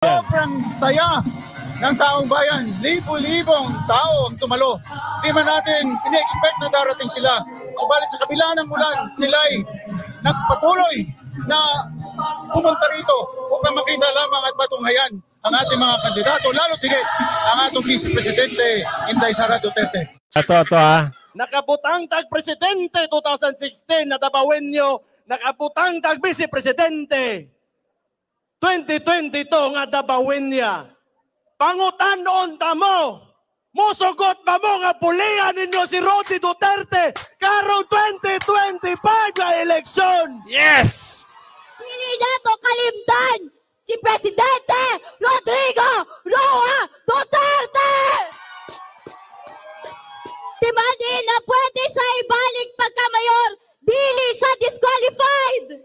Sobrang saya ng taong bayan. Libo-libong tao ang tumalo. Di man natin ini-expect na darating sila. Subalit sa kabila ng ulan, sila'y nagpatuloy na pumunta rito upang makita lamang at matunghayan ang ating mga kandidato, lalo tigit ang atong Vice Presidente Inday Sara Duterte. Ito ha. Nakabutang tag-presidente 2016 na Dabawenyo, nakabutang tag-vice presidente 2022 nga Dabawenya. Pangutan-on ta mo, musugot ba mo nga pulihan ninyo si Rodi Duterte karong 2025 nga eleksyon? Yes! Pili nato kalimtan si Presidente Rodrigo Roa Duterte! Timani na pwede siya ibalik pagka-mayor, dili siya disqualified!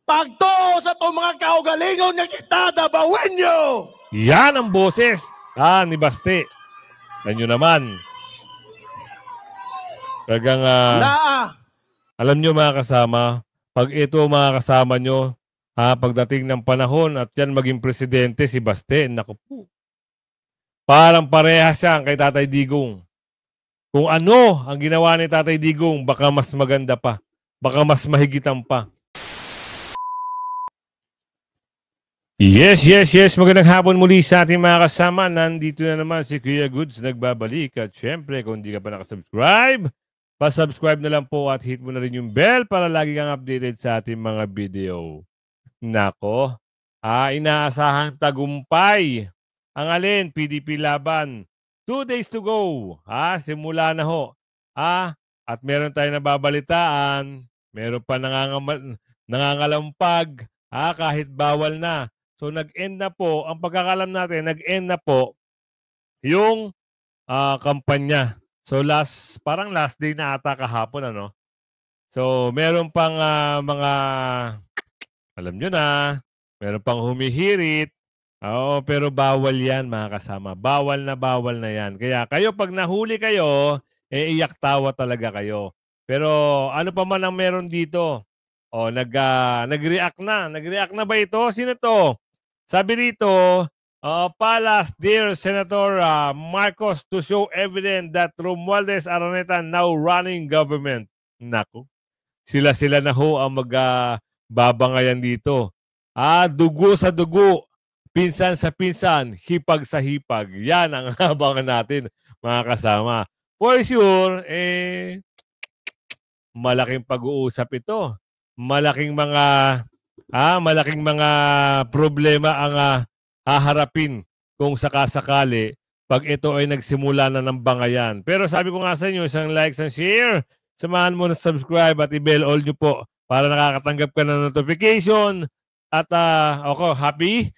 Pagto sa itong mga kaugalingon nga kita, Dabawenyo! Yan ang boses ni Baste. Yan naman. Talagang alam nyo mga kasama, pag ito mga kasama nyo, pagdating ng panahon at yan maging presidente si Baste, naku po. Parang parehas siya kay Tatay Digong. Kung ano ang ginawa ni Tatay Digong, baka mas maganda pa. Baka mas mahigitan pa. Yes. Magandang hapon muli sa ating mga kasama. Nandito na naman si Kuya Goods nagbabalik. At syempre, kung hindi ka pa nakasubscribe, pa-subscribe na lang po at hit mo na rin yung bell para lagi kang updated sa ating mga video. Nako, inaasahang tagumpay. Ang alin, PDP laban. 2 days to go. Simula na ho. At meron tayong nababalitaan. Meron pa nangangalampag. Kahit bawal na. So nag-end na po, ang pagkakalam natin, nag-end na po yung kampanya. So parang last day na ata kahapon, ano? So meron pang mga, alam nyo na, meron pang humihirit. Oo, pero bawal yan mga kasama. Bawal na yan. Kaya kayo pag nahuli kayo, iyak tawa talaga kayo. Pero ano pa man ang meron dito? Nag-react na. Nag-react na ba ito? Sino to? Sabi rito, Palas, dear Senator Marcos, to show evidence that Romualdez Araneta now running government. Naku. Sila na ho ang magbabangayan dito. Dugo sa dugo. Pinsan sa pinsan. Hipag sa hipag. Yan ang abangan natin, mga kasama. For sure, malaking pag-uusap ito. Malaking mga problema ang haharapin kung sakasakali pag ito ay nagsimula na ng bangayan. Pero sabi ko nga sa inyo, isang like, isang share, samahan mo na subscribe at i-bell all nyo po para nakakatanggap ka ng notification. At ako, happy?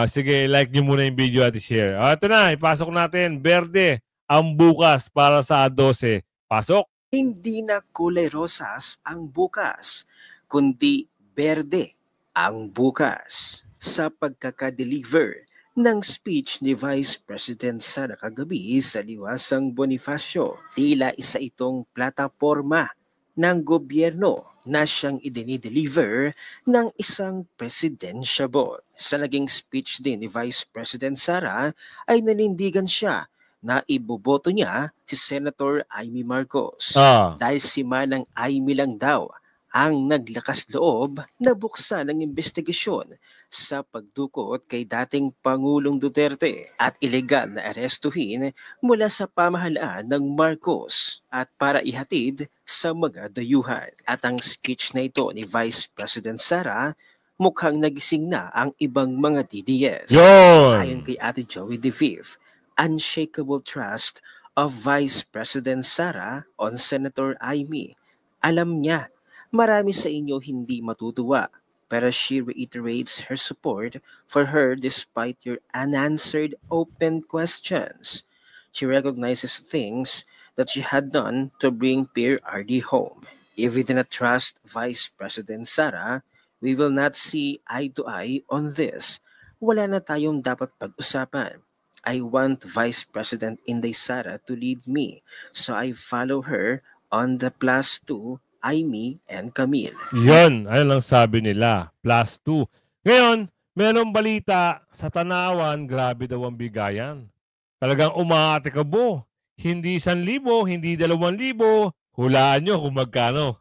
Sige, like nyo muna yung video at i-share. Ito na, ipasok natin, Berde, ang bukas para sa 12. Pasok! Hindi na kulay rosas ang bukas, kundi berde ang bukas. Sa pagkakadeliver ng speech ni Vice President Sara kagabi sa Liwasang Bonifacio, tila isa itong plataporma ng gobyerno na siyang idinideliver ng isang presidentiable. Sa naging speech din ni Vice President Sara ay nanindigan siya na iboboto niya si Senator Amy Marcos. Dahil si Manang Amy lang daw ang naglakas loob na buksan ng investigasyon sa pagdukot kay dating Pangulong Duterte at ilegal na arestuhin mula sa pamahalaan ng Marcos at para ihatid sa mga dayuhan. At ang speech na ito ni Vice President Sara, mukhang nagising na ang ibang mga DDS. Ayon kay Ate Joey De Vive, unshakable trust of Vice President Sara on Senator Amy. Alam niya, marami sa inyo hindi matutuwa, pero she reiterates her support for her despite your unanswered open questions. She recognizes things that she had done to bring Pierre RD home. If we do not trust Vice President Sara, we will not see eye to eye on this. Wala na tayong dapat pag-usapan. I want Vice President Inday Sara to lead me, so I follow her on the +2 Amy and Camille. Yan, ayun lang sabi nila. +2. Ngayon, Merong balita sa Tanawan, grabe daw ang bigayan. Talagang umaatikabo. Hindi 1,000, hindi 2,000. Hulaan nyo kung magkano.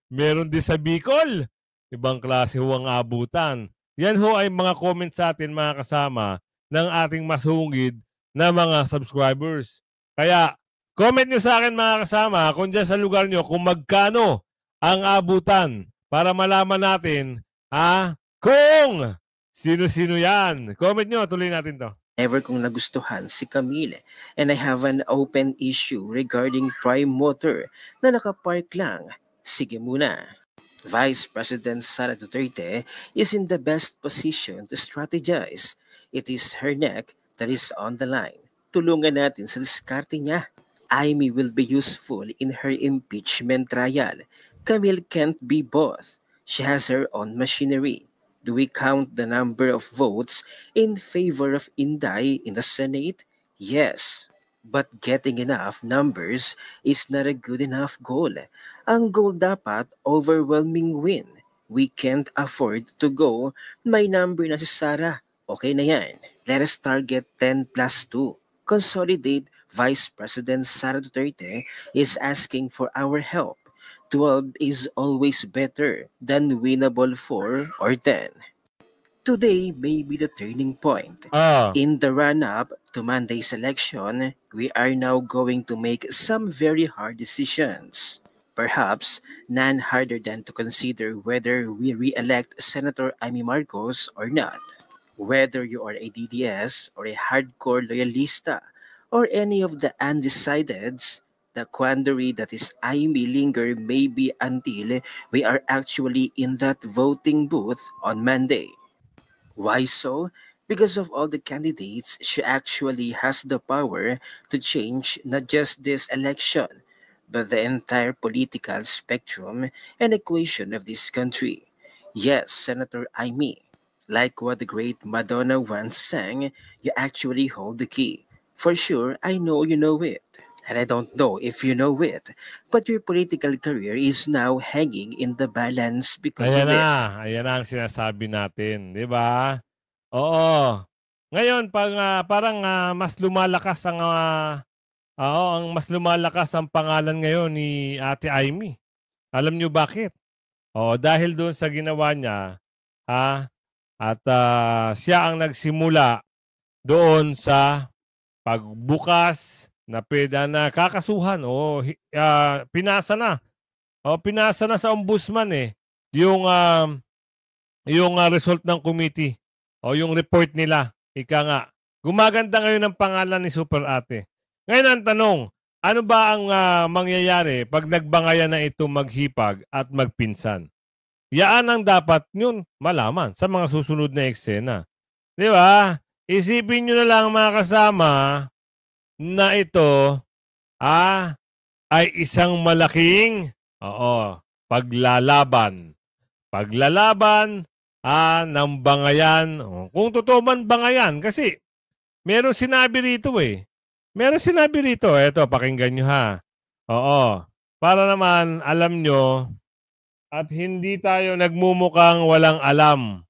Meron din sa Bicol. Ibang klase ho ang abutan. Yan ho ay mga comments sa atin mga kasama ng ating masungid na mga subscribers. Kaya comment nyo sa akin mga kasama kung dyan sa lugar nyo kung magkano ang abutan para malaman natin kung sino-sino yan. Comment nyo, tuloy natin to. Never kong nagustuhan si Camille and I have an open issue regarding prime motor na nakapark lang. Sige muna. Vice President Sara Duterte is in the best position to strategize. It is her neck that is on the line. Tulungan natin sa diskarte niya. Amy will be useful in her impeachment trial. Camille can't be both. She has her own machinery. Do we count the number of votes in favor of Inday in the Senate? Yes. But getting enough numbers is not a good enough goal. Ang goal dapat overwhelming win. We can't afford to go, may number na si Sara. Okay na yan. Let us target 10 plus 2. Consolidate. Vice President Sara Duterte is asking for our help. 12 is always better than winnable 4 or 10. Today may be the turning point. In the run-up to Monday's election, we are now going to make some very hard decisions. Perhaps none harder than to consider whether we re-elect Senator Amy Marcos or not. Whether you are a DDS or a hardcore loyalista or any of the undecideds, the quandary that is Amy linger maybe until we are actually in that voting booth on Monday. Why so? Because of all the candidates, she actually has the power to change not just this election, but the entire political spectrum and equation of this country. Yes, Senator Amy, like what the great Madonna once sang, you actually hold the key. For sure, I know you know it. And I don't know if you know it, but your political career is now hanging in the balance because of it. Ayan na ang sinasabi natin, di ba? Oo. Ngayon, parang mas lumalakas mas lumalakas ang pangalan ngayon ni Ate Amy. Alam niyo bakit? Dahil doon sa ginawa niya, at siya ang nagsimula doon sa pagbukas na kakasuhan pinasa na. Pinasa na sa ombudsman yung result ng committee yung report nila. Ika nga, gumaganda ngayon ang pangalan ni Super Ate. Ngayon ang tanong, ano ba ang mangyayari pag nagbangayan na ito maghipag at magpinsan? Yaan ang dapat yun malaman sa mga susunod na eksena. Di ba? Isipin nyo na lang mga kasama na ito ay isang malaking paglalaban. Paglalaban ng bangayan. Kung totoo man bangayan, kasi meron sinabi rito Meron sinabi rito. Eto, pakinggan nyo ha. Para naman alam nyo at hindi tayo nagmumukhang walang alam.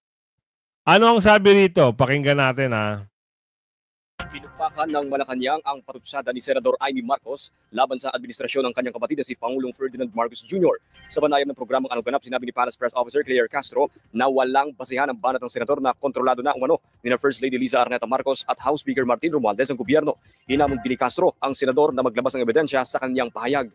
Ano ang sabi rito? Pakinggan natin Pinupakan ng Malacanang ang patutsada ni Senador Amy Marcos laban sa administrasyon ng kanyang kapatid na si Pangulong Ferdinand Marcos Jr. Sa banayam ng programang Anong Ganap, sinabi ni Palace Press Officer Claire Castro na walang basihan ang banat ng senador na kontrolado na umano ni First Lady Liza Arneta Marcos at House Speaker Martin Romualdez ang gobyerno. Hinamon din ni Castro ang senador na maglabas ng ebidensya sa kanyang pahayag.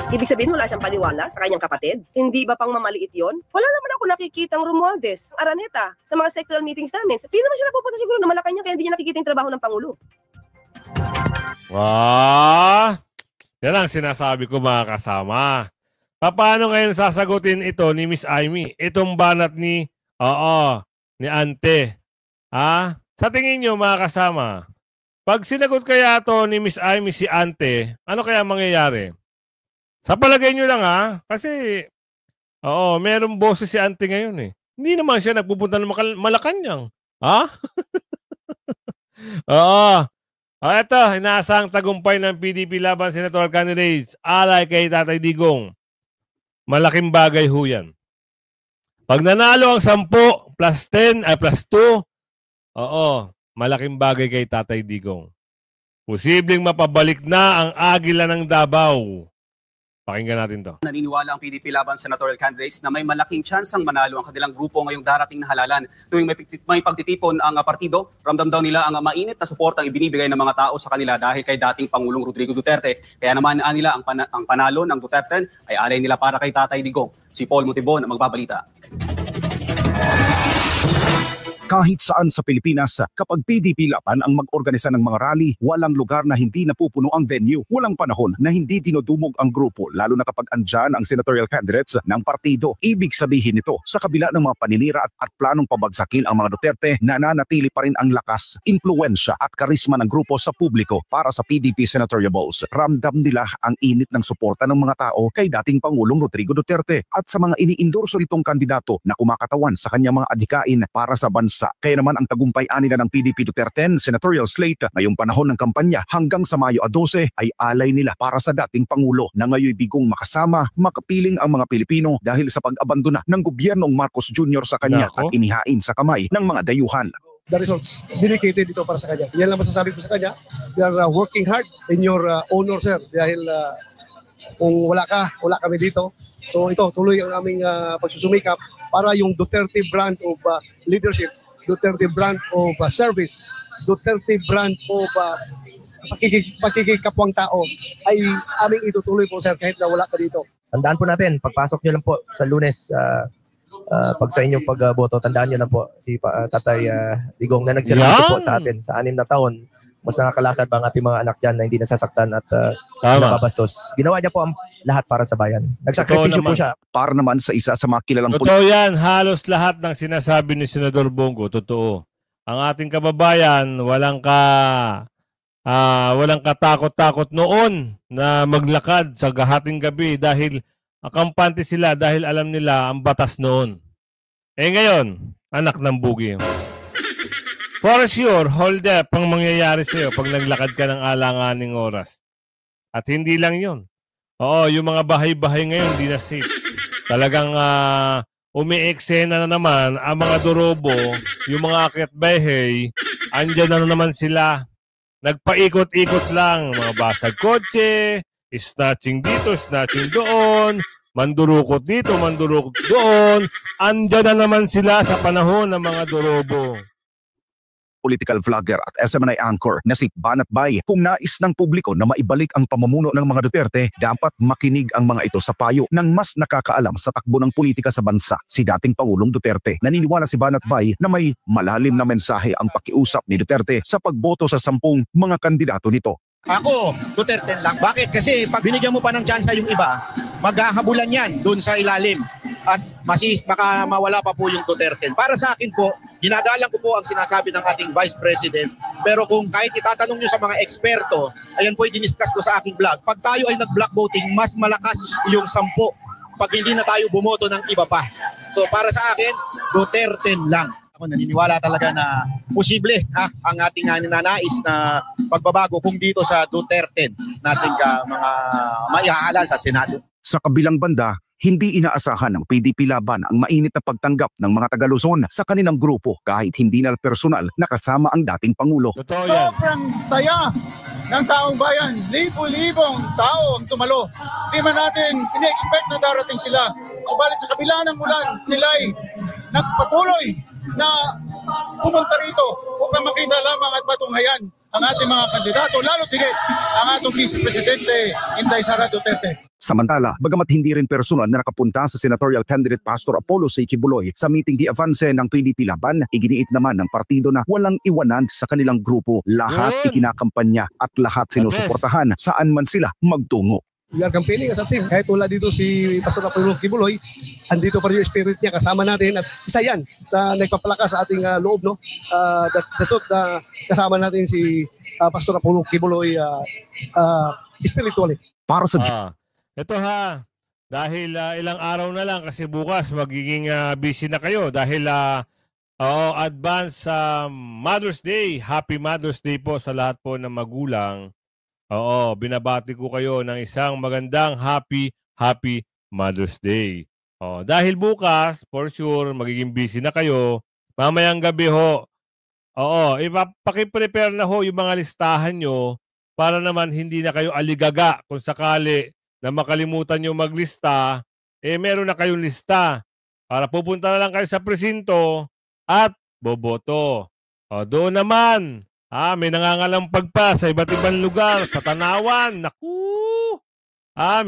Ibig sabihin, wala siyang paniwala sa kanyang kapatid? Hindi ba pang mamaliit yon? Wala naman ako nakikitang Romualdez, Araneta, sa mga sectoral meetings namin. Hindi naman siya napupunta siguro na Malacanang kaya hindi niya nakikita yung trabaho ng Pangulo. Yan ang sinasabi ko mga kasama. Paano ngayon sasagutin ito ni Miss Amy? Itong banat ni Ante. Sa tingin nyo mga kasama, pag sinagot kaya ito ni Miss Amy si Ante, ano kaya mangyayari? Sa palagay nyo lang kasi merong boses si Ante ngayon Hindi naman siya nagpupunta ng Malacanang. Ito, inaasang tagumpay ng PDP laban senatorial candidates alay kay Tatay Digong. Malaking bagay ho yan. Pag nanalo ang 10 plus 10, plus 2. Oo, malaking bagay kay Tatay Digong. Posibleng mapabalik na ang Agila ng Davao. Pakinggan natin to. Naniniwala ang PDP laban senatorial candidates na may malaking tsansang manalo ang kanilang grupo ngayong darating na halalan. Tuwing may pagtitipon ang partido, ramdam daw nila ang mainit na suporta ang ibinibigay ng mga tao sa kanila dahil kay dating Pangulong Rodrigo Duterte. Kaya naman nila ang panalo ng Duterte ay alay nila para kay Tatay Digong. Si Paul Montibon ang magbabalita. Kahit saan sa Pilipinas, kapag PDP laban ang mag-organisa ng mga rally, walang lugar na hindi napupuno ang venue. Walang panahon na hindi dinudumog ang grupo, lalo na kapag andyan ang senatorial candidates ng partido. Ibig sabihin nito, sa kabila ng mga paninira at planong pabagsakin ang mga Duterte, nananatili pa rin ang lakas, impluwensya at karisma ng grupo sa publiko para sa PDP senatorial balls. Ramdam nila ang init ng suporta ng mga tao kay dating Pangulong Rodrigo Duterte at sa mga iniindorso nitong kandidato na kumakatawan sa kanyang mga adhikain para sa bansa. Kaya naman ang tagumpay nila ng PDP Duterte senatorial slate ngayong panahon ng kampanya hanggang sa Mayo 12 ay alay nila para sa dating Pangulo na ngayon bigong makasama, makapiling ang mga Pilipino dahil sa pag-abandona ng gobyernong Marcos Jr. sa kanya at inihain sa kamay ng mga dayuhan. The results, dedicated ito para sa kanya. Yan lang masasabi ko sa kanya. We are working hard in your honor, sir. Dahil kung wala kami dito. So ito, tuloy ang aming pagsusumikap para yung Duterte brand of leadership, Duterte brand of service, Duterte brand of pakikikapwang tao ay aming itutuloy po, sir, kahit na wala ka dito. Tandaan po natin, pagpasok nyo lang po sa Lunes, pag sa inyong pagboto, tandaan nyo lang po si Tatay Digong na nagservisyo po sa atin sa 6 na taon. Mas nakakalakad ba ang ating mga anak dyan na hindi nasasaktan at nakabastos. Ginawa niya po ang lahat para sa bayan. Nagsakripisyo po siya. Para naman sa isa sa mga kilalang totoo yan. Halos lahat ng sinasabi ni Senador Bongo, totoo. Ang ating kababayan, walang katakot-takot noon na maglakad sa hating gabi dahil akampante sila dahil alam nila ang batas noon. Eh ngayon, anak ng bugi. For sure, hold up ang mangyayari sa'yo pag naglakad ka ng alanganing oras. At hindi lang yun. Oo, yung mga bahay-bahay ngayon, hindi na safe. Talagang umi-eksena na naman ang mga dorobo, yung mga akyat-bahay, andyan na naman sila. Nagpaikot-ikot lang, mga basag kotse, snatching dito, snatching doon, mandurukot dito, mandurukot doon. Andyan na naman sila sa panahon ng mga dorobo. Political vlogger at SMNI anchor na si Banat Bay. Kung nais ng publiko na maibalik ang pamumuno ng mga Duterte, dapat makinig ang mga ito sa payo ng mas nakakaalam sa takbo ng politika sa bansa, si dating Pangulong Duterte. Naniniwala si Banat Bay na may malalim na mensahe ang pakiusap ni Duterte sa pagboto sa 10 mga kandidato nito. Ako, Duterte lang. Bakit? Kasi pag binigyan mo pa ng tsansa yung iba, maghahabulan yan doon sa ilalim. At baka mawala pa po yung Duterte. Para sa akin po, ginagalang ko po ang sinasabi ng ating Vice President. Pero kung kahit itatanong nyo sa mga eksperto, ayan po i-discuss ko sa aking vlog. Pag tayo ay nag-block voting, mas malakas yung 10 pag hindi na tayo bumoto ng iba pa. So para sa akin, Duterte lang. Ako naniniwala talaga na posible ang ating ninanais na pagbabago kung dito sa Duterte natin mga maihahalal sa Senado. Sa kabilang banda, hindi inaasahan ng PDP laban ang mainit na pagtanggap ng mga taga-Luzon sa kanilang grupo kahit hindi na personal nakasama ang dating Pangulo. Sobrang saya ng taong bayan. Libo-libong tao ang tumalo. Di man natin ini-expect na darating sila. Subalit sa kabila ng ulan, sila ay nagpatuloy na pumunta rito upang makita lamang at matunghayan ang ating mga kandidato, lalo tigit ang atong Vice Presidente Inday Sara Duterte. Samantala, bagamat hindi rin personal na nakapunta sa senatorial candidate Pastor Apollo C. Kibuloy sa meeting di avance ng PDP laban, iginiit naman ng partido na walang iwanan sa kanilang grupo. Lahat ikinakampanya at lahat sinusuportahan saan man sila magtungo. We are campaigning as a team. Kahit wala dito si Pastor Apollo Kibuloy, andito pa rin yung spirit niya kasama natin at isa yan sa nagpapalakas sa ating loob, no? Kasama natin si Pastor Apollo Kibuloy spiritually. Para sa ito dahil ilang araw na lang kasi bukas magiging busy na kayo dahil advance Mother's Day. Happy Mother's Day po sa lahat po ng magulang. Oo, binabati ko kayo ng isang magandang happy Mother's Day. Dahil bukas, for sure, magiging busy na kayo. Mamayang gabi ho, ipapaki-prepare na ho yung mga listahan nyo para naman hindi na kayo aligaga kung sakali na makalimutan nyo maglista, meron na kayong lista para pupunta na lang kayo sa presinto at boboto. Doon naman, may nangangalampag pa sa iba't ibang lugar, sa Tanawan, naku!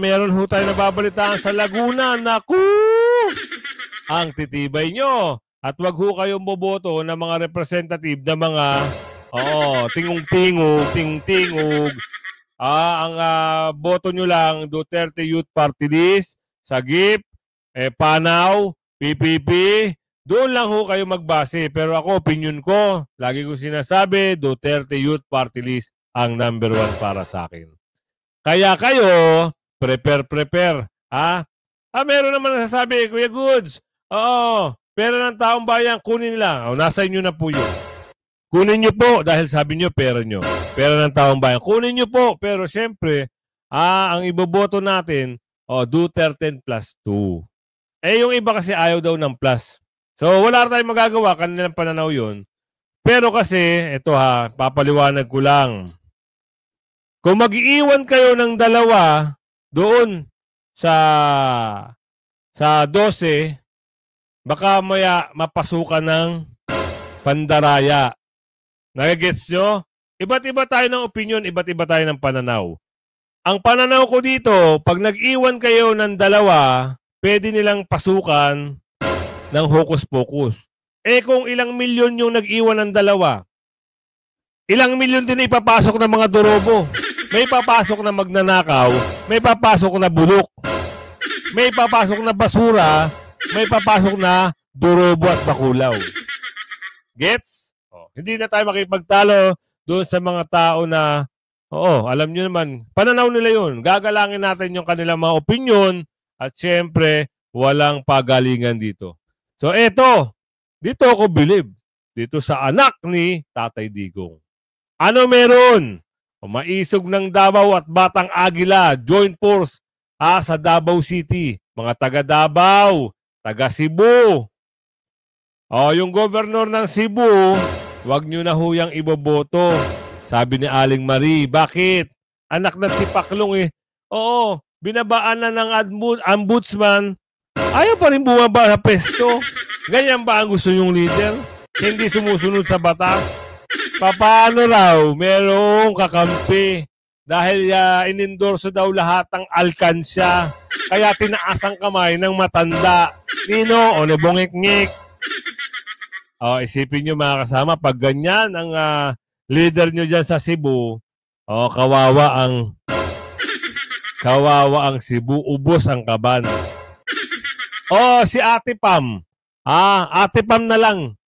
Meron ho tayo nababalitaan sa Laguna, naku! Ang titibay nyo. At wag ho kayong boboto ng mga representative na mga tingong-tingog. Ang boto nyo lang, Duterte Youth Party List, Sagip, Panaw, PPP, doon lang ho kayo magbase. Pero ako, opinion ko, lagi ko sinasabi, Duterte Youth Party List ang number 1 para sa akin. Kaya kayo, prepare. Meron naman nasasabi, Kuya Goods, pera ng taong bayan, kunin nila. Nasa inyo na po yun. Kunin nyo po dahil sabi nyo, pera nyo. Pera ng taong bayan. Kunin nyo po. Pero siyempre, ang iboboto natin, Duterte plus 2. Yung iba kasi ayaw daw ng plus. So, wala tayong magagawa. Kanilang pananaw yun. Pero kasi, ito papaliwanag ko lang. Kung mag-iiwan kayo ng dalawa doon sa 12, baka maya mapasukan ng pandaraya. Nagigets nyo? Iba't iba tayo ng opinion, iba't iba tayo ng pananaw. Ang pananaw ko dito, pag nag-iwan kayo ng dalawa, pwede nilang pasukan ng hokus-pokus. Kung ilang milyon yung nag-iwan ng dalawa, ilang milyon din ipapasok ng mga dorobo. May papasok na magnanakaw, may papasok na bulok, may papasok na basura, may papasok na dorobo at bakulaw. Gets? Hindi na tayo makipagtalo doon sa mga tao na, alam nyo naman, pananaw nila yun. Gagalangin natin yung kanilang mga opinion at syempre, walang pagalingan dito. So, dito ako believe. Dito sa anak ni Tatay Digong. Ano meron? Maisog ng Davao at Batang Agila, joint force sa Davao City. Mga taga Davao, taga Cebu. Yung governor ng Cebu, wag nyo na huyang iboboto. Sabi ni Aling Marie, bakit? Anak ng Tipaklong binabaan na ng ombudsman. Ayaw pa rin bumaba sa pesto. Ganyan ba ang gusto yung leader? Hindi sumusunod sa batas? Paano raw? Merong kakampi. Dahil inendorso daw lahat ng alkansya. Kaya tinaas ang kamay ng matanda. Nino, o nebongik-ngik. Isipin nyo mga kasama, pag ganyan ang leader nyo dyan sa Cebu, kawawa ang Cebu, ubos ang kaban. Si Ate Pam. Ate Pam na lang.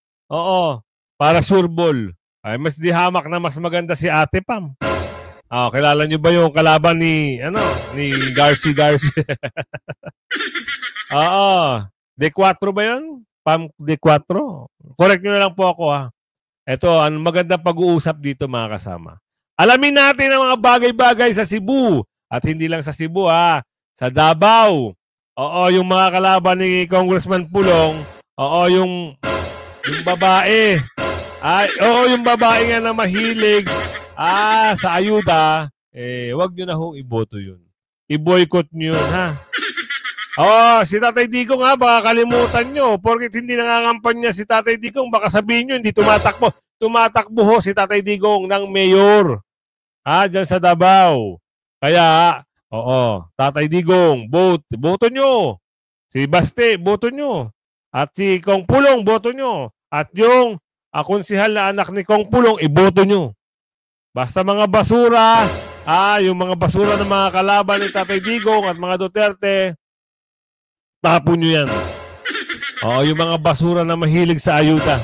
Para surbol. Ay, mas di hamak na mas maganda si Ate Pam. Kilala nyo ba yung kalaban ni Garci? D4 ba yun? Pam D4? Correct nyo na lang po ako Ito, ang magandang pag-uusap dito mga kasama. Alamin natin ang mga bagay-bagay sa Cebu. At hindi lang sa Cebu sa Davao. Yung mga kalaban ni Congressman Pulong. Yung babae. Yung babae nga na mahilig sa ayuda, wag nyo na hong iboto yun. I-boycott nyo yun, si Tatay Digong baka kalimutan nyo. Porket hindi nangangampanya si Tatay Digong, baka sabihin nyo, hindi tumatakbo. Tumatakbo ho si Tatay Digong ng mayor. Dyan sa Davao. Kaya, Tatay Digong, boto nyo. Si Baste, boto nyo. At si Kong Pulong, boto nyo. At yung konsihal na anak ni Kong Pulong, iboto nyo. Basta mga basura, yung mga basura ng mga kalaban ni Tatay Digong at mga Duterte, tapon nyo yan. Yung mga basura na mahilig sa ayuda.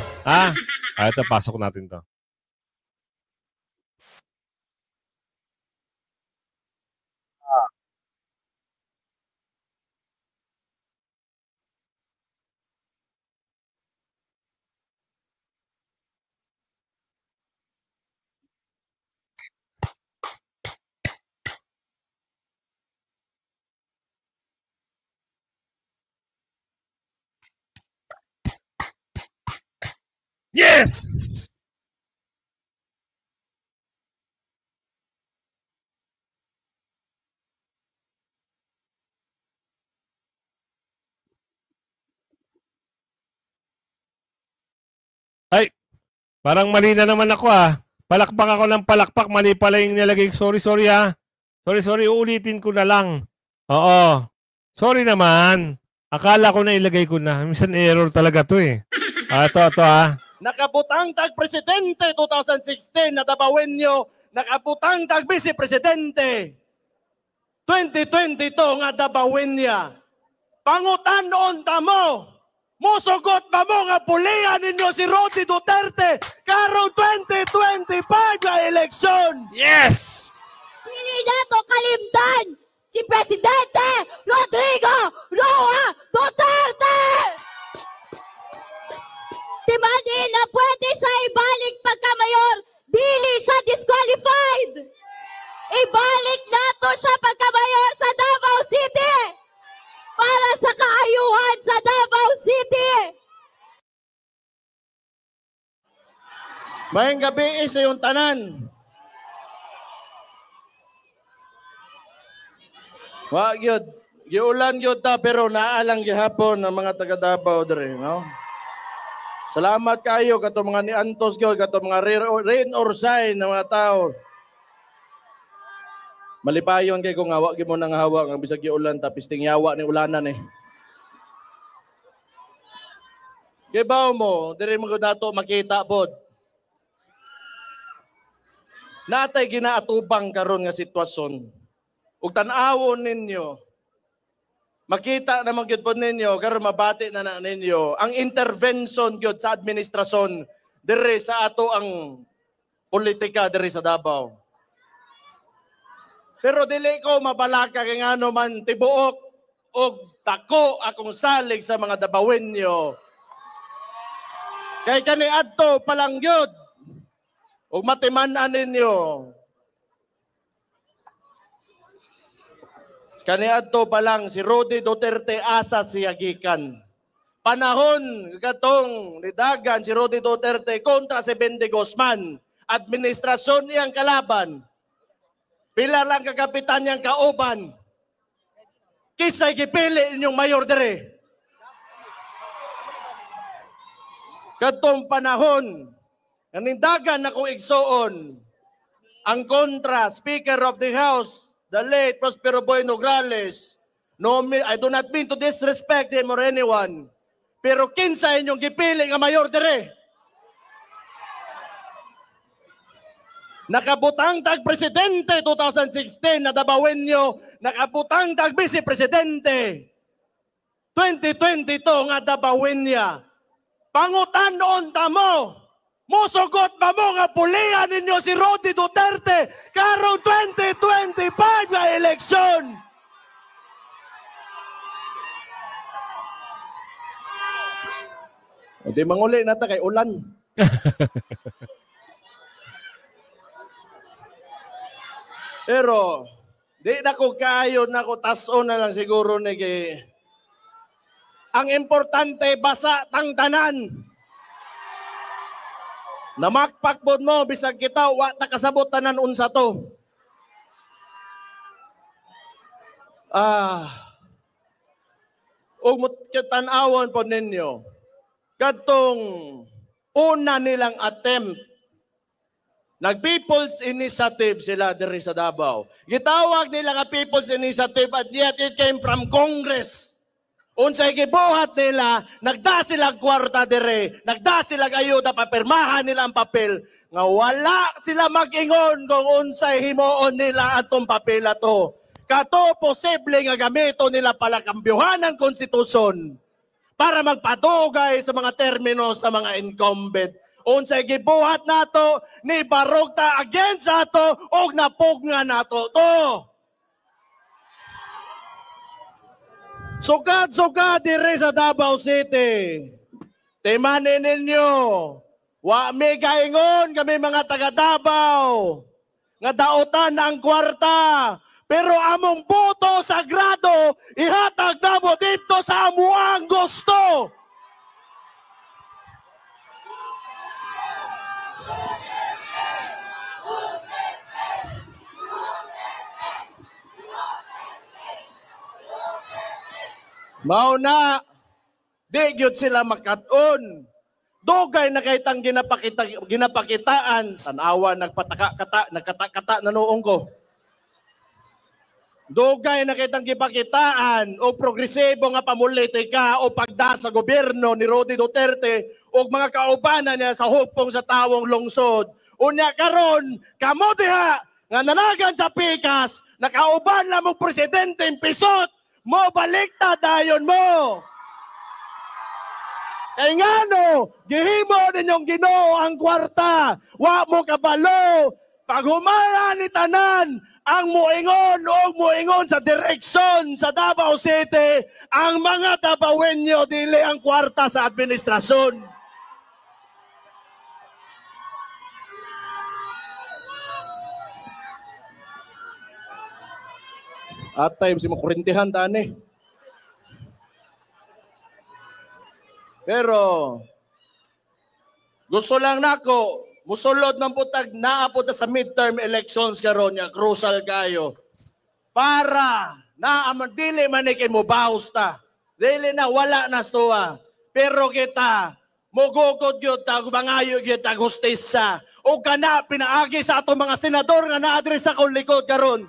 Ito, pasok natin to. Yes! Ay, parang mali na naman ako ah. Palakpak ako ng palakpak. Mali pala yung nilagay. Sorry ah. Sorry. Uulitin ko na lang. Oo. Sorry naman. Akala ko na ilagay ko na. Minsan error talaga to eh. Ito ah. Nakabutang tag-presidente 2016 na Dabawenyo. Nakabutang tag-vice-presidente 2022 nga Dabawenya. Pangutan-on ta mo. Musugot ba mo nga pulihan ninyo si Rodi Duterte karong 2025 nga eleksyon? Yes! Dili nato kalimtan si Presidente Rodrigo Roa Duterte! Timani na pwede sa ibalik pagkamayor, dili sa disqualified! Ibalik nato sa pagkamayor sa Davao City! Para sa kaayuhan sa Davao City! Mayang gabi sa iyong tanan. Wa gyud, giulan gyud ta pero naalang gihapon ang mga taga Davao diri, no? Salamat kayo kato mga ni Antos gyud, kato mga rain or shine na mga tao. Malipayon kay kung hawa gyud mo nang hawa nga bisag giulan ta pisting yawa ni ulanan eh. Kay bawo mo, diri mo nato makita pod. Natay ginaatubang karon nga sitwasyon. Ug tan-awon ninyo, makita naman gyud pod ninyo, karon mabati na ninyo ang intervention gyud sa administrasyon diri sa ato ang politika diri sa Davao. Pero dili ko mabalaka kay ngano man tibuok og dako akong salig sa mga Dabawenyo. Kay kani adto palang gyud ug matiman-an ninyo. Kani adto pa lang si Rodi Duterte asa siya gikan. Panahon katong nidagan si Rodi Duterte kontra si Bendy Guzman. Administrasyon iyang kalaban. Pila lang kakapitan niyang kauban. Kisay gipili inyong mayor dire. Katong panahon nanindagan akong igsoon ang kontra Speaker of the House, the late Prospero Boy Nograles. No, I do not mean to disrespect him or anyone. Pero kinsa inyong gipili nga mayor dire? Nakabutang tag-presidente 2016 na Dabawenyo, nakabutang tag-vice-presidente 2022 nga Dabawenya. Pangutan-on ta mo. Musugot ba mo nga pulihan ninyo si Rodi Duterte karong 2025 nga eleksyon? Hindi manguli na ta kay ulan. Pero, di na ko kayo na ko tason na lang siguro ni kay ang importante basa tang tanan. Namakpakbod mo bisag kita wa ta kasabot tanan unsa to. Og tan-awon po ninyo. Kadtong una nilang attempt Nag-People's Initiative sila diri sa Davao. Gitawag nila nga People's Initiative at yet it came from Congress. Unsay gibuhat nila, nagda sila kwarta diri, nagda sila ayuda, papirmahan nila ang papel, nga wala sila mag-ingon kung unsay himuon nila atong papel ato. Kato posible nga gamito nila palakambyuhan ng konstitusyon para magpadugay sa mga termino sa mga incumbent. Unsay gibuhat nato ni barogta against ato og napugna nato to. Sugad diri sa Davao City. Timanin ninyo. Wa may gaingon kami mga taga Davao. Nga daotan ang kwarta. Pero among boto sagrado ihatag namo dito sa amuang gusto. Mao na, di gyud sila makat-on. Dugay na kahit ang ginapakitaan, tanawa, nagkata na noong ko. Dugay na kahit ang gipakitaan o progresibo nga pamulitika o pagda sa gobyerno ni Rodi Duterte o mga kaubanan niya sa hupong sa tawong lungsod. Unya karon, kamo diha nga nanagan sa pikas, nakauban na mo presidente pisot, mo baliktad dayon mo. Kaya nga no, gihimo ninyong Ginoo ang kwarta, wa mo kabalo, pag humara ni tanan, ang muingon o muingon sa direksyon sa Davao City, ang mga Davaoenyo dili ang kwarta sa administrasyon. At time si makurintihan tani. Pero gusto lang nako musulod man putag naapod sa midterm elections karon nya crucial kayo para na dili man kay mo bausta. Dili na wala na stoa. Pero kita mogugod gyud ta gumangayo gyud ta hustisya o kana pinaagi sa ato mga senador nga naadres sa kong likod karon.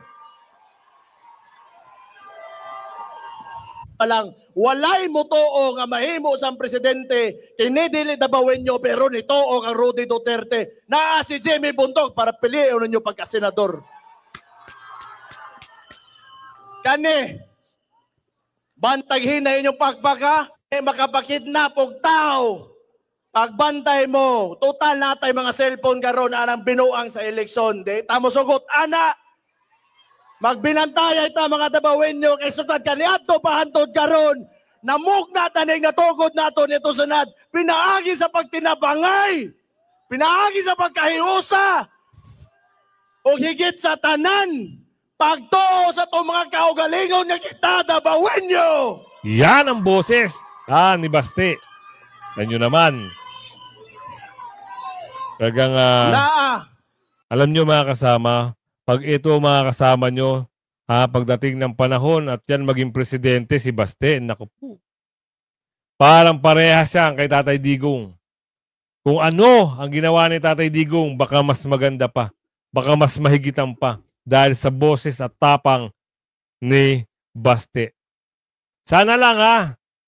Palang walay mo too nga mahimo sang presidente kini dili Davaoenyo pero ni too ang Rodi Duterte naa si Jimmy Bundok para piliin ninyo pagka-senador. Kani bantag hinay inyong pagpaka makapakidnap og tao. Pagbantay mo total natay mga cellphone karon anang binuang sa eleksyon di tamo sugot ana. Magbinantay ta mga Davaoenyo kay sutad kaniadto pahantod karon namugna taning natugod nato nito sunad pinaagi sa pagtinabangay pinaagi sa pagkahiusa o higit sa tanan pagtuo sa itong mga kaugalingon nga kita Davaoenyo. Yan ang boses ni Baste. Ganyo naman. Talagang alam nyo mga kasama, pag ito mga kasama nyo, pagdating ng panahon at yan maging presidente si Baste, naku po. Parang parehas siya kay Tatay Digong. Kung ano ang ginawa ni Tatay Digong, baka mas maganda pa. Baka mas mahigitan pa dahil sa boses at tapang ni Baste. Sana lang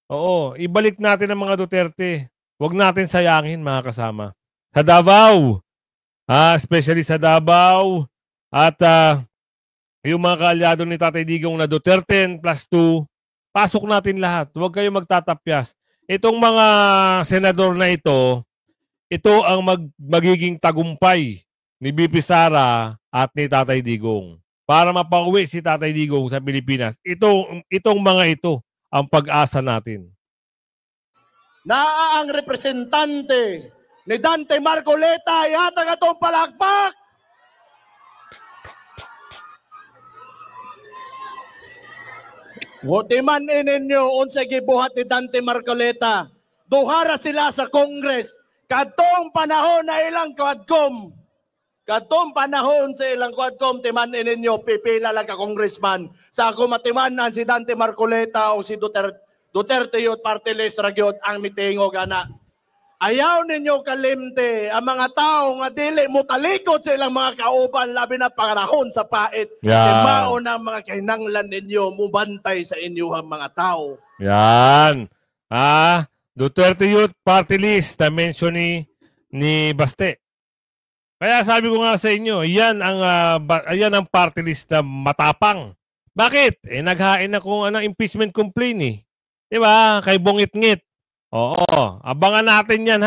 oo, ibalik natin ang mga Duterte. Huwag natin sayangin mga kasama. Sa Davao, especially sa Davao, at yung mga kaalyado ni Tatay Digong na Duterte plus 2, pasok natin lahat. Huwag kayong magtatapyas. Itong mga senador na ito ang magiging tagumpay ni BP Sara at ni Tatay Digong. Para mapauwi si Tatay Digong sa Pilipinas, itong mga ito ang pag-asa natin. Naa ang representante ni Dante Marcoleta yatag atong palakpak. Wotiman ninyo unsay gibuhat ni Dante Marcoleta. Duhara sila sa Congress. Kadtong panahon na ilang quadcom. Kadtong panahon sa ilang quadcom timan ninyo pipila lang ka congressman. Sa ako matimanan si Dante Marcoleta o si Duterte Youth Party List ragyod ang mitingo gana. Ayaw ninyo kalimte ang mga tao nga dili mo talikod sa ilang mga kauban labi na panahon sa pait. Yan. Mao na mga kinanglan ninyo mubantay sa inyong mga tao. Yan. Duterte Youth Party List na mention ni Baste. Kaya sabi ko nga sa inyo, yan ang party list na matapang. Bakit? Naghain na kung impeachment complaint Di ba? Kay Bongit-ngit. Oo, abangan natin yan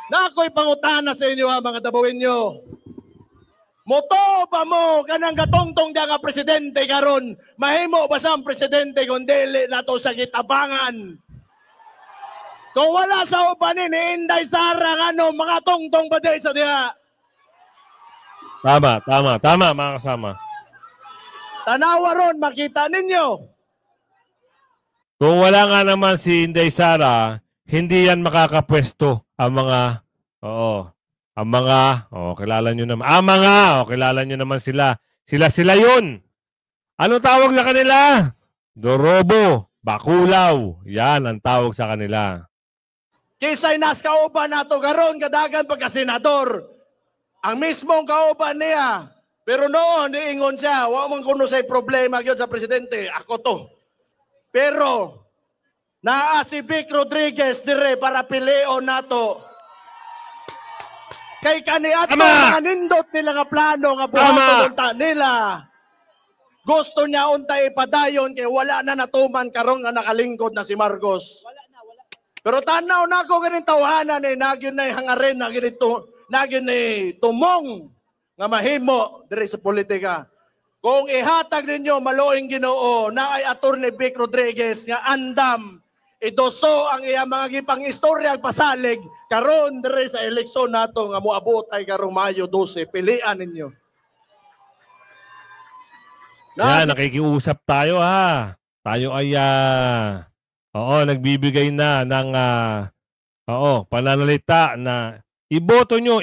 Nakoy pangutana sa inyo mga Davaoenyo. Moto ba mo kanang gatongtong diya nga presidente karon? Mahimo ba siyang presidente kung dili nato sa gitabangan? Kung wala sa ubanin ni Inday Sara mga tongtong ba diya sa diya? Tama mga kasama. Tanawa ron, makita ninyo. Kung wala nga naman si Inday Sara, hindi yan makakapwesto ang mga, kilala nyo naman. Kilala nyo naman sila. Sila yun. Ano tawag sa kanila? Dorobo, bakulaw. Yan ang tawag sa kanila. Kisay nas kauban nato karon kadagan pagka-senador. Ang mismong kauban niya. Pero noon, niingon siya, wa man kuno say problema gyud sa presidente. Ako to. Pero, naa si Vic Rodriguez dire para pileo nato. Kay kaniadto mga nindot nila nga plano nga buhaton unta nila. Gusto niya unta ipadayon kay wala na natuman karon nga nakalingkod na si Marcos. Pero tanaw na ako ganing tawanan nagyon na hangarin na ginito, nagyon ni tumong nga mahimo diri sa politika. Kung ihatag ninyo maluing Ginoo na ay Attorney Vic Rodriguez nga andam idoso ang iya mga gipang istorya pasalig karon diri sa eleksyon nato nga moabot ay karong Mayo 12 pilian ninyo. Yan, nakikiusap tayo ha. Tayo ay nagbibigay na ng pananalita na iboto nyo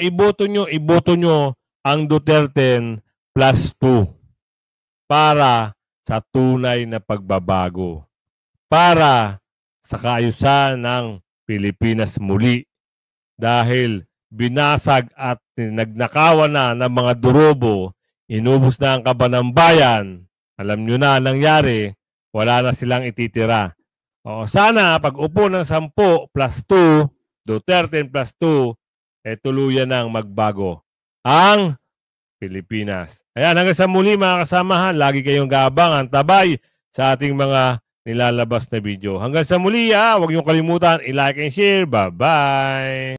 ang Duterte plus 2 para sa tunay na pagbabago. Para sa kaayusan ng Pilipinas muli. Dahil binasag at nagnakawan na ng mga durobo, inubos na ang kaban ng bayan, alam nyo na nangyari, wala na silang ititira. Sana pag upo ng 10 plus 2, Duterte plus 2, tuluyan ng magbago ang Pilipinas. Ayan, hanggang sa muli mga kasamahan, lagi kayong gaabangan, tabay sa ating mga nilalabas na video. Hanggang sa muli, huwag niyong kalimutan, i-like and share. Bye-bye!